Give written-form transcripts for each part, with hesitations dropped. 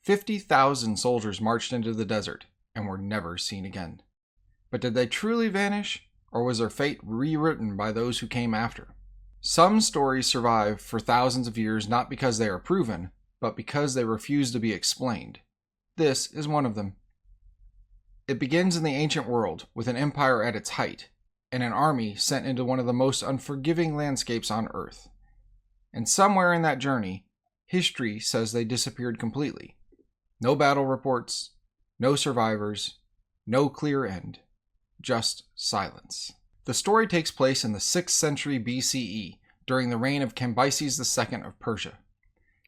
50,000 soldiers marched into the desert and were never seen again. But did they truly vanish, or was their fate rewritten by those who came after? Some stories survive for thousands of years not because they are proven, but because they refuse to be explained. This is one of them. It begins in the ancient world with an empire at its height, and an army sent into one of the most unforgiving landscapes on Earth. And somewhere in that journey, history says they disappeared completely. No battle reports, no survivors, no clear end, just silence. The story takes place in the 6th century BCE, during the reign of Cambyses II of Persia.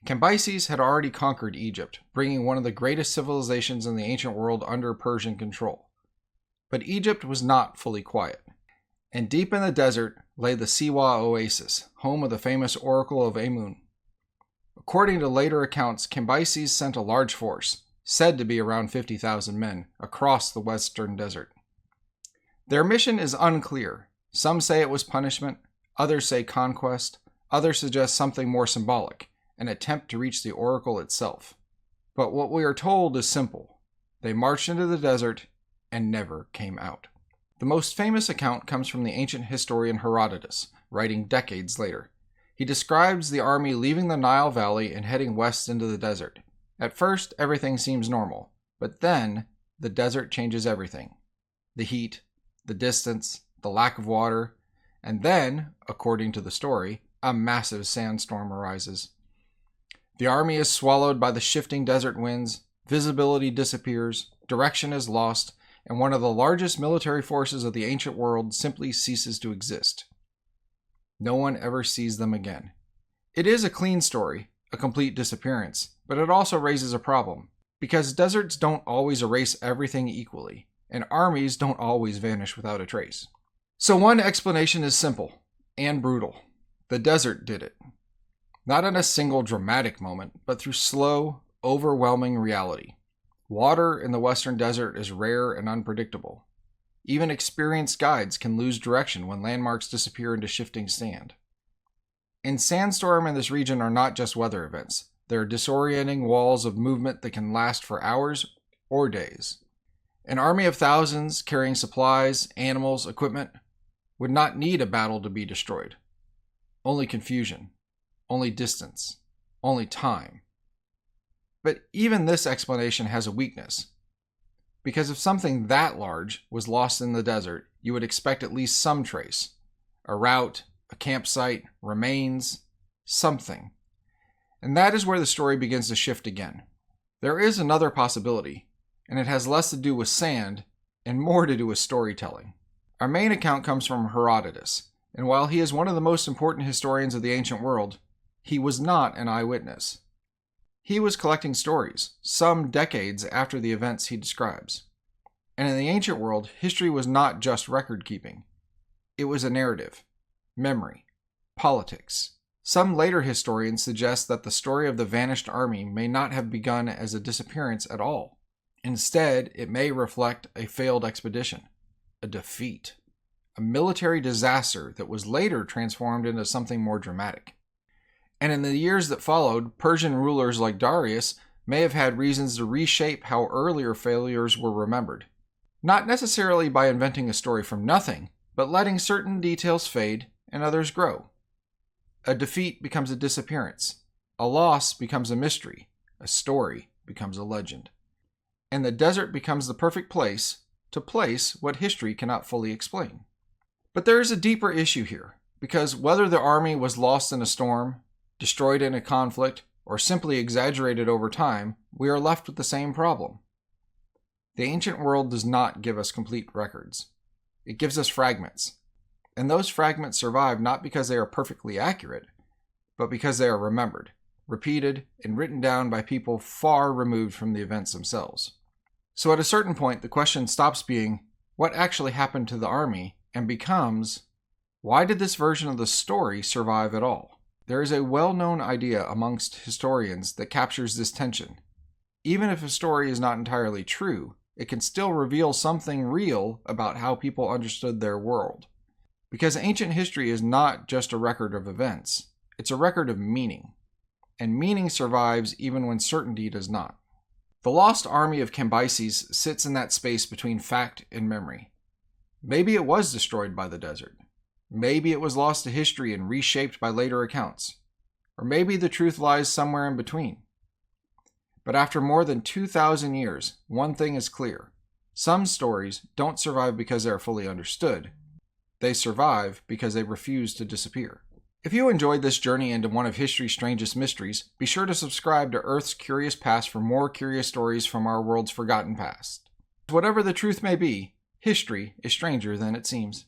Cambyses had already conquered Egypt, bringing one of the greatest civilizations in the ancient world under Persian control. But Egypt was not fully quiet, and deep in the desert lay the Siwa Oasis, home of the famous Oracle of Amun. According to later accounts, Cambyses sent a large force, said to be around 50,000 men, across the western desert. Their mission is unclear. Some say it was punishment, others say conquest, others suggest something more symbolic, an attempt to reach the oracle itself. But what we are told is simple. They marched into the desert and never came out. The most famous account comes from the ancient historian Herodotus, writing decades later. He describes the army leaving the Nile Valley and heading west into the desert. At first, everything seems normal, but then the desert changes everything. The heat, the distance, the lack of water, and then, according to the story, a massive sandstorm arises. The army is swallowed by the shifting desert winds, visibility disappears, direction is lost, and one of the largest military forces of the ancient world simply ceases to exist. No one ever sees them again. It is a clean story, a complete disappearance, but it also raises a problem, because deserts don't always erase everything equally, and armies don't always vanish without a trace. So one explanation is simple and brutal. The desert did it. Not in a single dramatic moment, but through slow, overwhelming reality. Water in the western desert is rare and unpredictable. Even experienced guides can lose direction when landmarks disappear into shifting sand. And sandstorm in this region are not just weather events. They're disorienting walls of movement that can last for hours or days. An army of thousands carrying supplies, animals, equipment would not need a battle to be destroyed. Only confusion, only distance, only time. But even this explanation has a weakness. Because if something that large was lost in the desert, you would expect at least some trace. A route, a campsite, remains, something. And that is where the story begins to shift again. There is another possibility, and it has less to do with sand and more to do with storytelling. Our main account comes from Herodotus, and while he is one of the most important historians of the ancient world, he was not an eyewitness. He was collecting stories, some decades after the events he describes. And in the ancient world, history was not just record-keeping. It was a narrative, memory, politics. Some later historians suggest that the story of the vanished army may not have begun as a disappearance at all. Instead, it may reflect a failed expedition, a defeat, a military disaster that was later transformed into something more dramatic. And in the years that followed, Persian rulers like Darius may have had reasons to reshape how earlier failures were remembered. Not necessarily by inventing a story from nothing, but letting certain details fade and others grow. A defeat becomes a disappearance. A loss becomes a mystery. A story becomes a legend. And the desert becomes the perfect place to place what history cannot fully explain. But there is a deeper issue here, because whether the army was lost in a storm, destroyed in a conflict, or simply exaggerated over time, we are left with the same problem. The ancient world does not give us complete records. It gives us fragments. And those fragments survive not because they are perfectly accurate, but because they are remembered, repeated, and written down by people far removed from the events themselves. So at a certain point, the question stops being, what actually happened to the army, and becomes, why did this version of the story survive at all? There is a well-known idea amongst historians that captures this tension. Even if a story is not entirely true, it can still reveal something real about how people understood their world. Because ancient history is not just a record of events, it's a record of meaning. And meaning survives even when certainty does not. The Lost Army of Cambyses sits in that space between fact and memory. Maybe it was destroyed by the desert. Maybe it was lost to history and reshaped by later accounts. Or maybe the truth lies somewhere in between. But after more than 2,000 years, one thing is clear. Some stories don't survive because they are fully understood. They survive because they refuse to disappear. If you enjoyed this journey into one of history's strangest mysteries, be sure to subscribe to Earth's Curious Past for more curious stories from our world's forgotten past. Whatever the truth may be, history is stranger than it seems.